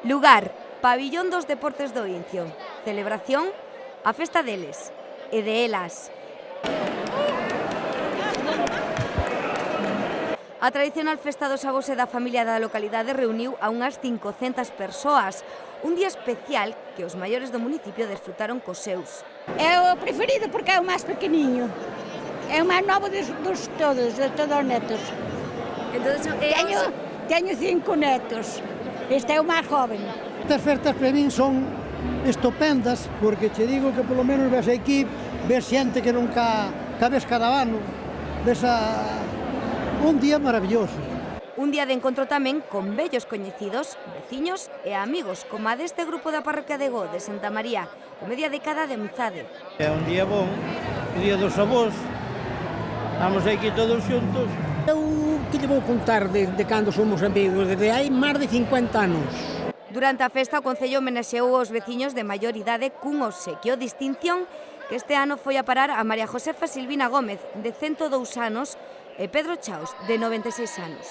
Lugar, Pabillón dos Deportes do Incio. Celebración, a festa deles e de elas. A tradicional festa dos avós e da familia da localidade reuniu a unhas 500 persoas. Un día especial que os maiores do municipio desfrutaron cos seus. É o preferido porque é o máis pequeniño. É o máis novo de todos os netos. Teño 5 netos. Este é o máis joven. Estas festas para min son estupendas, porque che digo que polo menos ves aquí, ves xente que non ves cada ano, ves un día maravilloso. Un día de encontro tamén con vellos coñecidos, veciños e amigos, como a deste grupo da parroquia de Gó, de Santa María, con media década de amizade. É un día bon, o día dos avós, vamos aquí todos xuntos. Eu que lle vou contar de cando somos amigos, desde hai máis de 50 anos. Durante a festa, o Concello homenaxeou os veciños de maior idade cun obsequio, distinción que este ano foi a parar a María Josefa Silvina Gómez, de 102 anos, e Pedro Chaus, de 96 anos.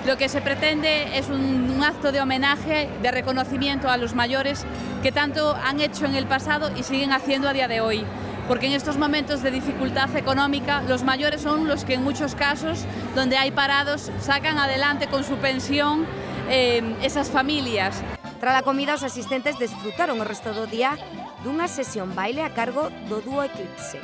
Lo que se pretende es un acto de homenaje, de reconocimiento a los mayores que tanto han hecho en el pasado y siguen haciendo a día de hoy. Porque en estos momentos de dificultad económica, los mayores son los que en muchos casos, donde hay parados, sacan adelante con su pensión esas familias. Tras a comida, os asistentes desfrutaron o resto do día dunha sesión baile a cargo do dúo Eclipse.